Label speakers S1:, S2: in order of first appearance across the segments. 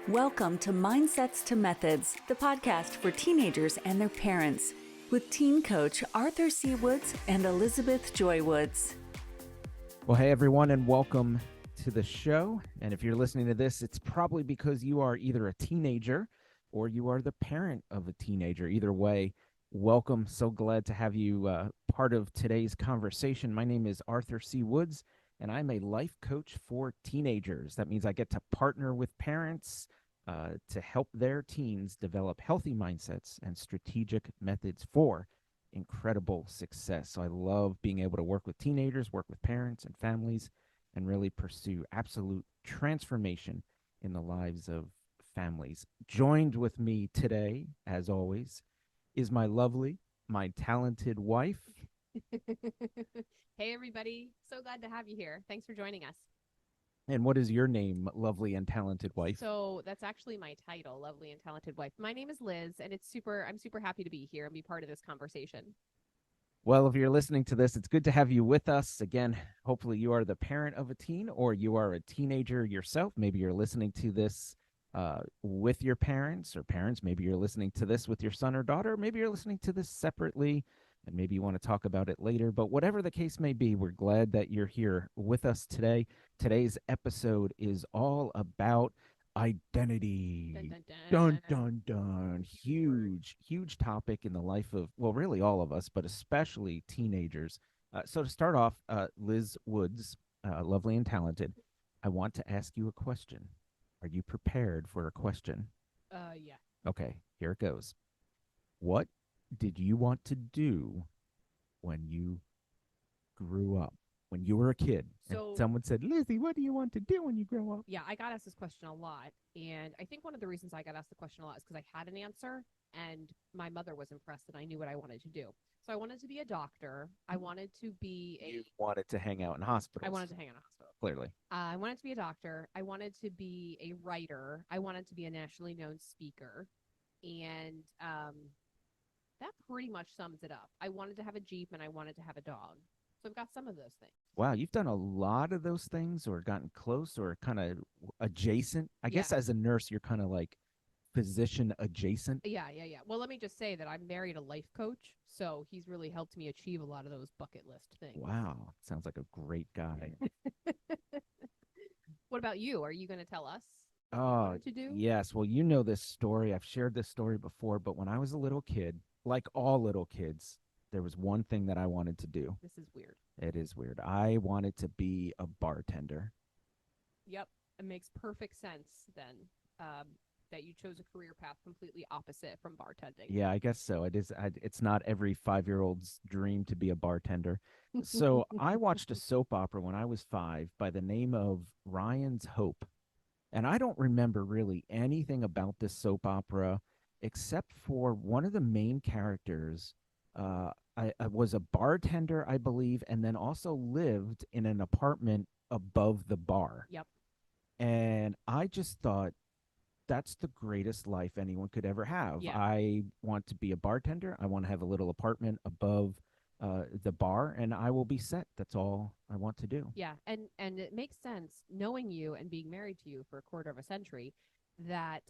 S1: Welcome to Mindsets to Methods, the podcast for teenagers and their parents, with teen coach ArthurCWoods and Elizabeth Joy Woods.
S2: Well, hey, everyone, and welcome to the show. And if you're listening to this, it's probably because you are either a teenager or you are the parent of a teenager. Either way, welcome. So glad to have you part of today's conversation. My name is ArthurCWoods, and I'm a life coach for teenagers. That means I get to partner with parents to help their teens develop healthy mindsets and strategic methods for incredible success. So I love being able to work with teenagers, work with parents and families, and really pursue absolute transformation in the lives of families. Joined with me today, as always, is my lovely, my talented wife.
S3: Hey, everybody. So glad to have you here. Thanks for joining us.
S2: And what is your name, lovely and talented wife?
S3: So that's actually my title, lovely and talented wife. My name is Liz, and I'm super happy to be here and be part of this conversation.
S2: Well, if you're listening to this, it's good to have you with us. Again, hopefully you are the parent of a teen or you are a teenager yourself. Maybe you're listening to this with your parents or parents. Maybe you're listening to this with your son or daughter. Maybe you're listening to this separately, and maybe you want to talk about it later. But whatever the case may be, we're glad that you're here with us today. Today's episode is all about identity.
S3: Dun, dun,
S2: Dun, dun, dun. Huge topic in the life of, well, really all of us, but especially teenagers. So to start off, Liz Woods, lovely and talented, I want to ask you a question. Are you prepared for a question?
S3: Yeah.
S2: Okay, here it goes. What did you want to do when you grew up? When you were a kid,
S3: So,
S2: and someone said, Lizzie, what do you want to do when you grow up?
S3: yeah, I got asked this question a lot. And I think one of the reasons I got asked the question a lot is because I had an answer and my mother was impressed that I knew what I wanted to do. So I wanted to be a doctor. I wanted to be
S2: You wanted to hang out in hospitals.
S3: I wanted to hang out in a hospital.
S2: Clearly.
S3: I wanted to be a doctor. I wanted to be a writer. I wanted to be a nationally known speaker. And that pretty much sums it up. I wanted to have a Jeep and I wanted to have a dog. So I've got some of those things.
S2: Wow, you've done a lot of those things or gotten close or kind of adjacent. I guess
S3: Yeah.
S2: as a nurse, you're kind of like physician adjacent.
S3: Yeah. Well, let me just say that I'm married a life coach, so he's really helped me achieve a lot of those bucket list things.
S2: Wow, sounds like a great guy.
S3: What about you? Are you going to tell us what you
S2: Oh,
S3: wanted to do?
S2: yes. Well, you know this story. I've shared this story before, but when I was a little kid, like all little kids, there was one thing that I wanted to do.
S3: This is weird.
S2: It is weird. I wanted to be a bartender.
S3: Yep. It makes perfect sense then that you chose a career path completely opposite from bartending.
S2: Yeah, I guess so. It is. It's not every 5-year-old's dream to be a bartender. So I watched a soap opera when I was 5 by the name of Ryan's Hope. And I don't remember really anything about this soap opera except for one of the main characters. I was a bartender, I believe, and then also lived in an apartment above the bar.
S3: Yep.
S2: And I just thought that's the greatest life anyone could ever have.
S3: Yeah.
S2: I want to be a bartender. I want to have a little apartment above the bar, and I will be set. That's all I want to do.
S3: Yeah, and it makes sense knowing you and being married to you for a quarter of a century that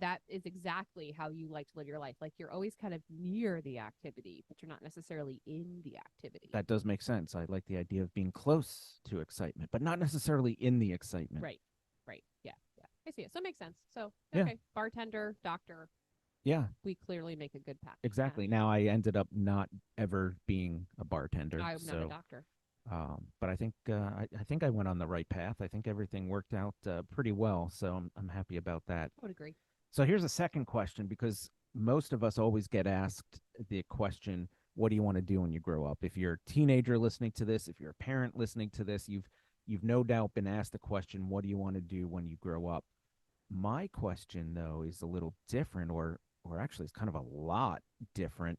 S3: that is exactly how you like to live your life. Like you're always kind of near the activity, but you're not necessarily in the activity.
S2: That does make sense. I like the idea of being close to excitement, but not necessarily in the excitement.
S3: Right. Yeah. I see it. So it makes sense. So
S2: Yeah.
S3: okay, bartender, doctor,
S2: Yeah,
S3: we clearly make a good path.
S2: exactly. Now I ended up not ever being a bartender.
S3: I'm
S2: so,
S3: not a doctor.
S2: but I think I think I went on the right path. I think everything worked out pretty well. So I'm happy about that.
S3: I would agree.
S2: So here's a second question, because most of us always get asked the question, what do you want to do when you grow up? If you're a teenager listening to this, if you're a parent listening to this, you've no doubt been asked the question, what do you want to do when you grow up? My question, though, is a little different, or actually it's kind of a lot different.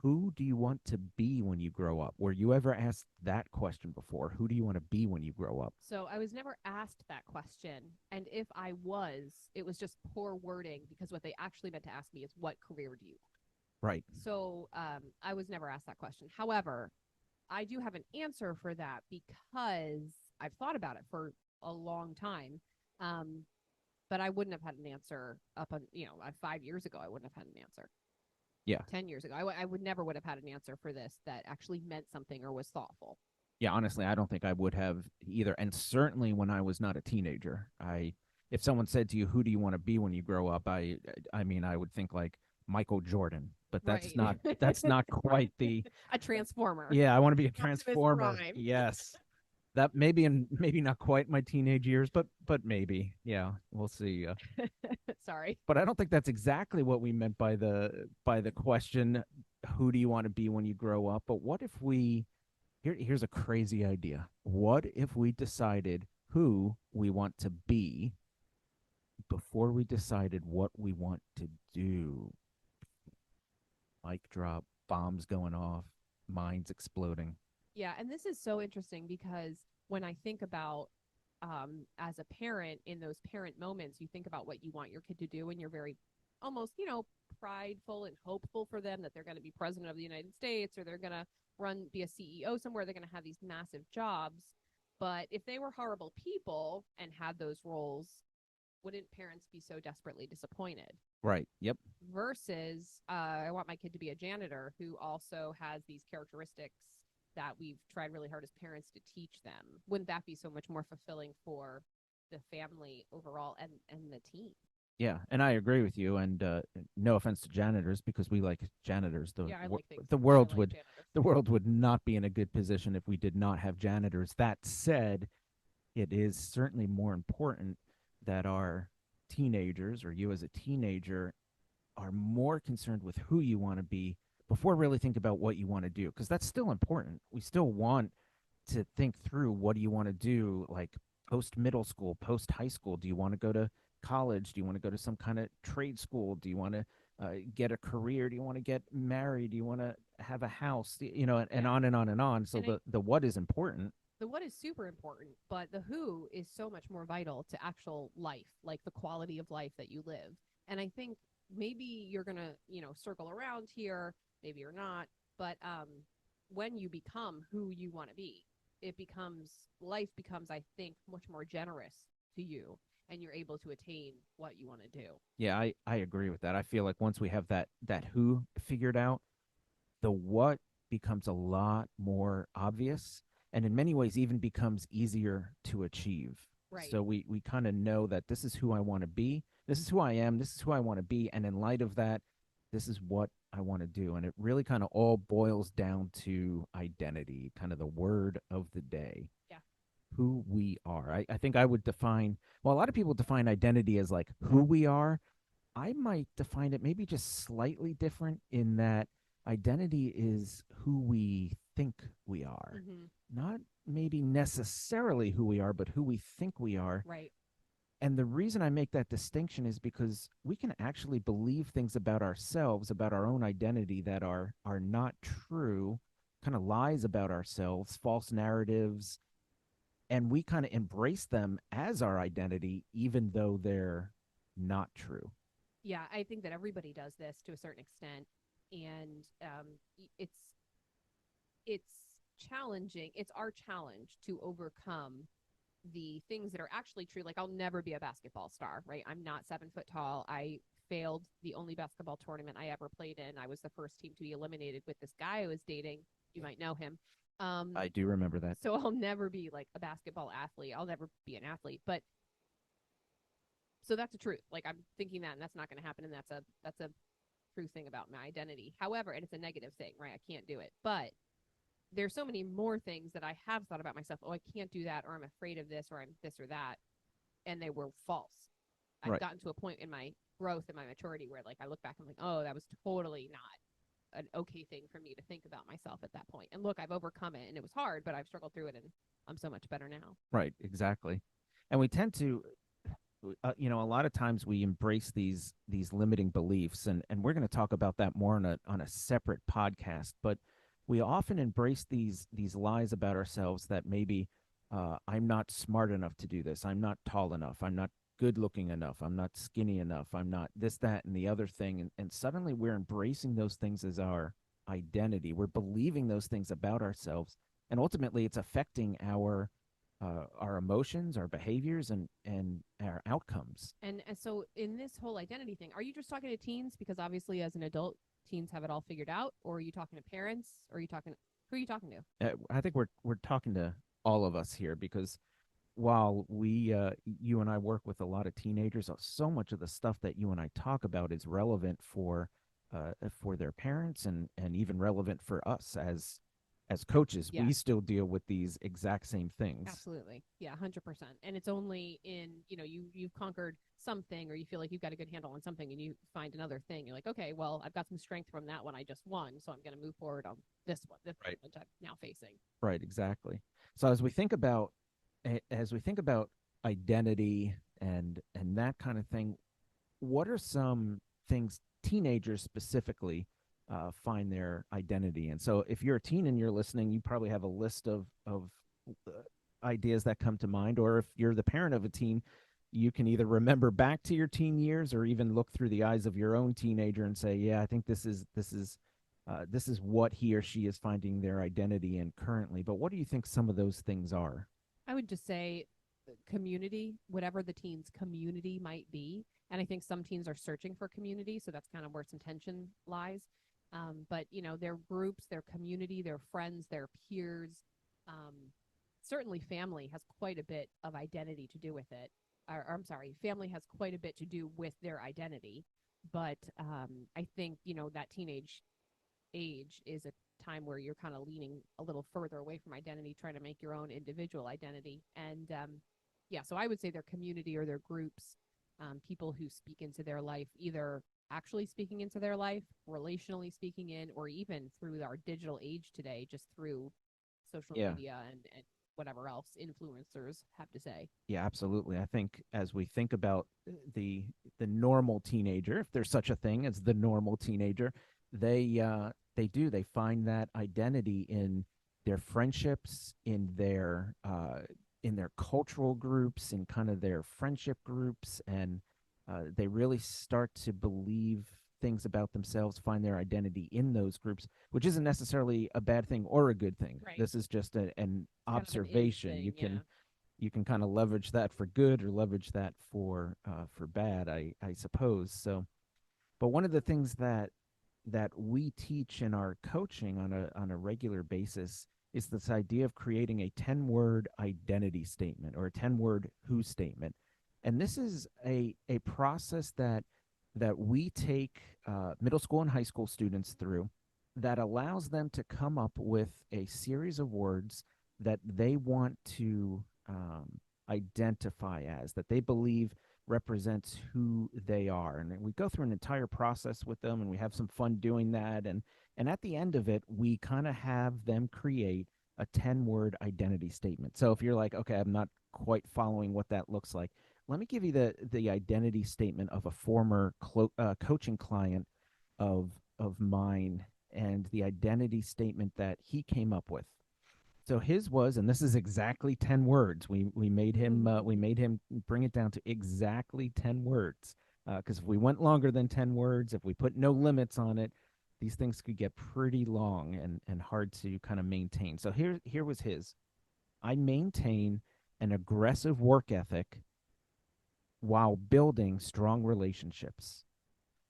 S2: Who do you want to be when you grow up? Were you ever asked that question before? Who do you want to be when you grow up?
S3: So I was never asked that question. And if I was, it was just poor wording because what they actually meant to ask me is what career do you want?
S2: Right.
S3: So I was never asked that question. However, I do have an answer for that because I've thought about it for a long time. but I wouldn't have had an answer up on, 5 years ago. I wouldn't have had an answer.
S2: Yeah.
S3: 10 years ago. I would never would have had an answer for this that actually meant something or was thoughtful.
S2: Yeah, honestly, I don't think I would have either. And certainly when I was not a teenager, if someone said to you, "Who do you want to be when you grow up?" I mean, I would think like Michael Jordan, but that's
S3: Right.
S2: not quite the.
S3: A transformer.
S2: Yeah, I want to be a
S3: Optimus
S2: transformer.
S3: Prime.
S2: Yes, that maybe not quite my teenage years, but maybe. Yeah, we'll see.
S3: Sorry.
S2: But I don't think that's exactly what we meant by the question, "Who do you want to be when you grow up?" But what if here's a crazy idea. What if we decided who we want to be before we decided what we want to do? Mic drop, bombs going off, minds exploding.
S3: Yeah, and this is so interesting because when I think about as a parent in those parent moments, you think about what you want your kid to do, and you're very almost, prideful and hopeful for them that they're going to be president of the United States or they're going to be a CEO somewhere. They're going to have these massive jobs. But if they were horrible people and had those roles, wouldn't parents be so desperately disappointed?
S2: Right. Yep.
S3: Versus, I want my kid to be a janitor who also has these characteristics that we've tried really hard as parents to teach them. Wouldn't that be so much more fulfilling for the family overall and the team?
S2: Yeah, and I agree with you. And no offense to janitors, because we like janitors. The world would not be in a good position if we did not have janitors. That said, it is certainly more important that our teenagers, or you as a teenager, are more concerned with who you want to be before really think about what you want to do, because that's still important. We still want to think through, what do you want to do, like post middle school, post high school? Do you want to go to college? Do you want to go to some kind of trade school? Do you want to get a career? Do you want to get married? Do you want to have a house? And on and on and on. So the what is important.
S3: The what is super important, but the who is so much more vital to actual life, like the quality of life that you live. And I think maybe you're going to, circle around here, maybe you're not, but when you become who you want to be, life becomes, I think, much more generous to you, and you're able to attain what you want to do.
S2: Yeah, I agree with that. I feel like once we have that who figured out, the what becomes a lot more obvious, and in many ways even becomes easier to achieve.
S3: Right.
S2: So we kind of know that this is who I want to be, this is who I am, this is who I want to be, and in light of that, this is what I want to do. And it really kind of all boils down to identity, kind of the word of the day.
S3: Yeah.
S2: Who we are. I think I would define, well, a lot of people define identity as like who we are. I might define it maybe just slightly different, in that identity is who we think we are.
S3: Mm-hmm.
S2: Not maybe necessarily who we are, but who we think we are.
S3: Right.
S2: And the reason I make that distinction is because we can actually believe things about ourselves, about our own identity, that are not true, kind of lies about ourselves, false narratives, and we kind of embrace them as our identity, even though they're not true.
S3: Yeah, I think that everybody does this to a certain extent, and it's challenging. It's our challenge to overcome the things that are actually true. Like, I'll never be a basketball star, right? I'm not 7 foot tall. I failed the only basketball tournament I ever played in. I was the first team to be eliminated with this guy I was dating. You might know him.
S2: I do remember that.
S3: So I'll never be like a basketball athlete. I'll never be an athlete. But so that's the truth. Like, I'm thinking that, and that's not going to happen. And that's a true thing about my identity. However, and it's a negative thing, right? I can't do it. But there's so many more things that I have thought about myself. Oh, I can't do that, or I'm afraid of this, or I'm this or that. And they were false. I've gotten to a point in my growth and my maturity where, like, I look back and I'm like, oh, that was totally not an okay thing for me to think about myself at that point. And look, I've overcome it, and it was hard, but I've struggled through it, and I'm so much better now.
S2: Right, exactly. And we tend to, a lot of times we embrace these limiting beliefs, and we're going to talk about that more on a separate podcast. But we often embrace these lies about ourselves, that maybe I'm not smart enough to do this, I'm not tall enough, I'm not good looking enough, I'm not skinny enough, I'm not this, that, and the other thing. And suddenly we're embracing those things as our identity. We're believing those things about ourselves. And ultimately it's affecting our our emotions, our behaviors, and our outcomes.
S3: And so in this whole identity thing, are you just talking to teens? Because obviously, as an adult, teens have it all figured out. Or are you talking to parents? Or are you talking? Who are you talking to?
S2: I think we're talking to all of us here because while you and I work with a lot of teenagers, so much of the stuff that you and I talk about is relevant for their parents and even relevant for us as coaches.
S3: Yeah.
S2: We still deal with these exact same things.
S3: Absolutely. Yeah, 100%. And it's only in, you've conquered something or you feel like you've got a good handle on something and you find another thing. You're like, okay, well, I've got some strength from that one I just won. So I'm going to move forward on this one,
S2: Right.
S3: which I'm now facing.
S2: Right, exactly. So as we think about identity and that kind of thing, what are some things teenagers specifically find their identity in? So if you're a teen and you're listening, you probably have a list of uh, ideas that come to mind, or if you're the parent of a teen, you can either remember back to your teen years or even look through the eyes of your own teenager and say, yeah, I think this is what he or she is finding their identity in currently. But what do you think some of those things are?
S3: I would just say community, whatever the teen's community might be. And I think some teens are searching for community. So that's kind of where some tension lies. But, their groups, their community, their friends, their peers, um, certainly family has quite a bit of identity to do with it. Or I'm sorry, family has quite a bit to do with their identity. But I think, that teenage age is a time where you're kind of leaning a little further away from identity, trying to make your own individual identity. And yeah, so I would say their community or their groups, people who speak into their life, either actually speaking into their life, relationally speaking in, or even through our digital age today, just through social
S2: Yeah.
S3: media and whatever else influencers have to say.
S2: Yeah, absolutely. I think as we think about the normal teenager, if there's such a thing as the normal teenager, they find that identity in their friendships, in their cultural groups, in kind of their friendship groups, and they really start to believe things about themselves, find their identity in those groups, which isn't necessarily a bad thing or a good thing.
S3: Right.
S2: This is just an
S3: Kind of an
S2: observation.
S3: thing,
S2: You
S3: yeah.
S2: can kind of leverage that for good or leverage that for bad, I suppose. So, but one of the things that we teach in our coaching on a regular basis is this idea of creating a 10-word identity statement or a 10-word who statement. And this is a process that we take middle school and high school students through that allows them to come up with a series of words that they want to identify as, that they believe represents who they are. And we go through an entire process with them and we have some fun doing that. And at the end of it, we kind of have them create a 10-word identity statement. So if you're like, okay, I'm not quite following what that looks like, let me give you the identity statement of a former coaching client of mine and the identity statement that he came up with. So his was, and this is exactly 10 words. We made him bring it down to exactly 10 words. Because if we went longer than 10 words, if we put no limits on it, these things could get pretty long and hard to kind of maintain. So here was his. I maintain an aggressive work ethic while building strong relationships.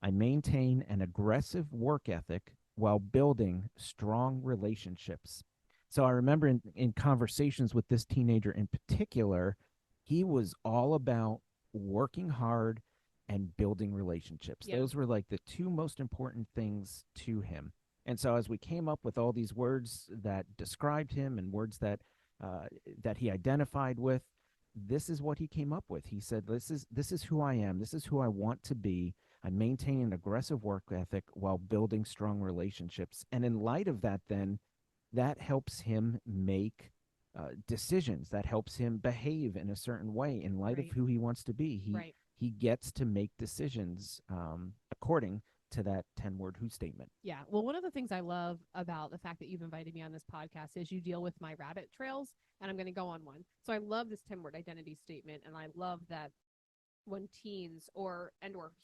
S2: I maintain an aggressive work ethic while building strong relationships. So I remember in conversations with this teenager in particular, he was all about working hard and building relationships.
S3: Yeah.
S2: Those were like the two most important things to him. And so as we came up with all these words that described him and words that he identified with, this is what he came up with. He said, "This is who I am. This is who I want to be. I maintain an aggressive work ethic while building strong relationships." And in light of that, then that helps him make decisions. That helps him behave in a certain way in light of
S3: Right.
S2: who he wants to be. He
S3: Right.
S2: he gets to make decisions according to that 10-word who statement.
S3: Yeah. Well, one of the things I love about the fact that you've invited me on this podcast is you deal with my rabbit trails, and I'm going to go on one. So I love this 10-word identity statement, and I love that when teens or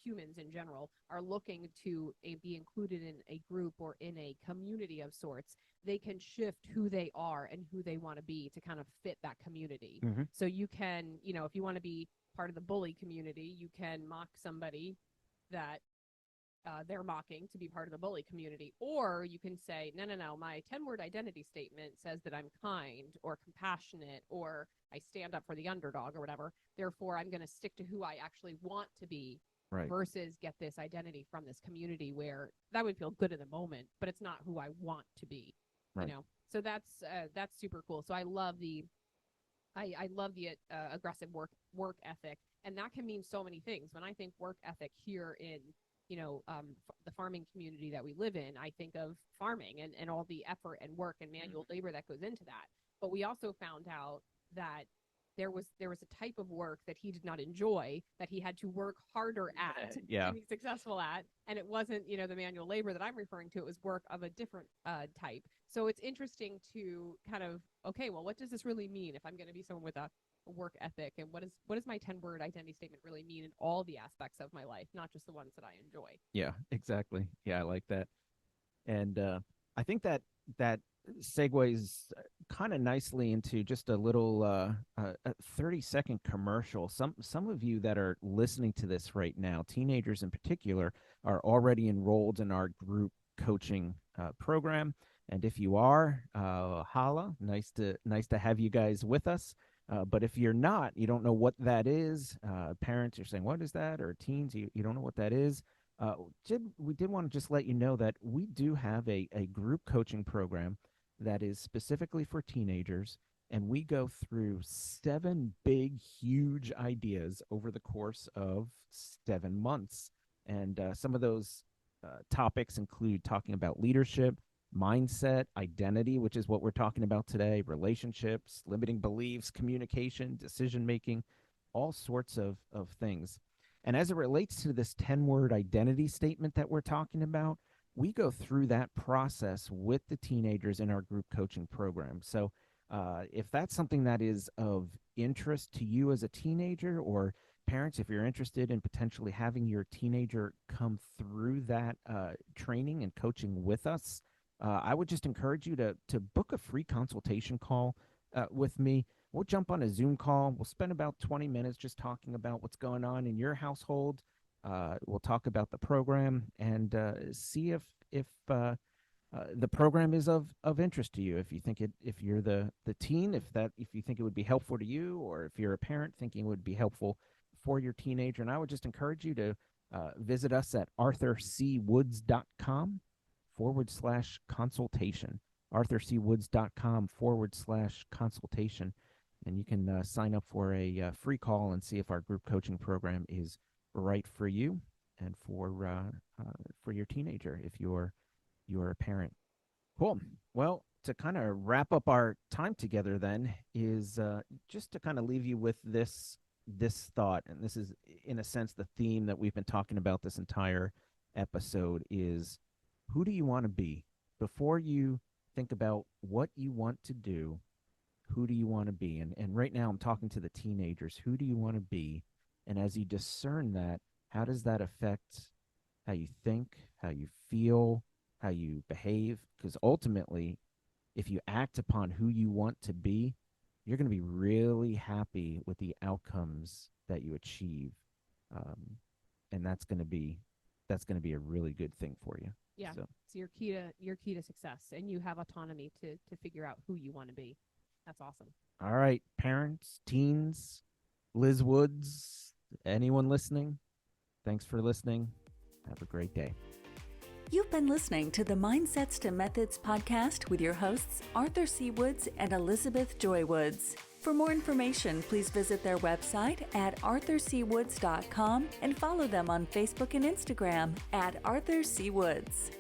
S3: humans in general are looking to be included in a group or in a community of sorts, they can shift who they are and who they want to be to kind of fit that community.
S2: Mm-hmm.
S3: So you can, if you want to be part of the bully community, you can mock somebody that they're mocking to be part of the bully community. Or you can say, no, my 10-word identity statement says that I'm kind or compassionate or I stand up for the underdog or whatever. Therefore, I'm going to stick to who I actually want to be
S2: Right.
S3: versus get this identity from this community where that would feel good in the moment, but it's not who I want to be,
S2: Right.
S3: So that's super cool. So I love the aggressive work ethic, and that can mean so many things. When I think work ethic here in the farming community that we live in, I think of farming and all the effort and work and manual labor that goes into that. But we also found out that there was a type of work that he did not enjoy, that he had to work harder at to be successful at. And it wasn't, the manual labor that I'm referring to. It was work of a different type. So it's interesting to kind of, okay, well, what does this really mean if I'm going to be someone with a work ethic, and what does my 10-word identity statement really mean in all the aspects of my life, not just the ones that I enjoy?
S2: Yeah, exactly. Yeah, I like that. And I think that segues kind of nicely into just a little a 30-second commercial. Some of you that are listening to this right now, teenagers in particular, are already enrolled in our group coaching program. And if you are, holla, nice to have you guys with us. But if you're not, you don't know what that is, parents are saying, what is that? Or teens, you don't know what that is. We did want to just let you know that we do have a group coaching program that is specifically for teenagers, and we go through 7 big, huge ideas over the course of 7 months. And some of those topics include talking about leadership, mindset, identity, which is what we're talking about today, relationships, limiting beliefs, communication, decision-making, all sorts of things. And as it relates to this 10-word identity statement that we're talking about, we go through that process with the teenagers in our group coaching program. So if that's something that is of interest to you as a teenager, or parents, if you're interested in potentially having your teenager come through that training and coaching with us, I would just encourage you to book a free consultation call with me. We'll jump on a Zoom call. We'll spend about 20 minutes just talking about what's going on in your household. We'll talk about the program and see if the program is of interest to you. If you think if you're the teen, if you think it would be helpful to you, or if you're a parent thinking it would be helpful for your teenager. And I would just encourage you to visit us at ArthurCWoods.com/consultation. ArthurCWoods.com/consultation. And you can sign up for a free call and see if our group coaching program is right for you and for your teenager if you're a parent. Cool. Well, to kind of wrap up our time together then is just to kind of leave you with this thought, and this is in a sense the theme that we've been talking about this entire episode is, who do you want to be? Before you think about what you want to do, who do you want to be? And right now I'm talking to the teenagers. Who do you want to be? And as you discern that, how does that affect how you think, how you feel, how you behave? Because ultimately, if you act upon who you want to be, you're going to be really happy with the outcomes that you achieve. And that's going to be a really good thing for you.
S3: Yeah. So your key to success, and you have autonomy to figure out who you want to be. That's awesome.
S2: All right, parents, teens, Liz Woods, anyone listening, thanks for listening. Have a great day.
S1: You've been listening to the Mindsets to Methods podcast with your hosts, Arthur C. Woods and Elizabeth Joy Woods. For more information, please visit their website at ArthurCWoods.com and follow them on Facebook and Instagram at ArthurCWoods.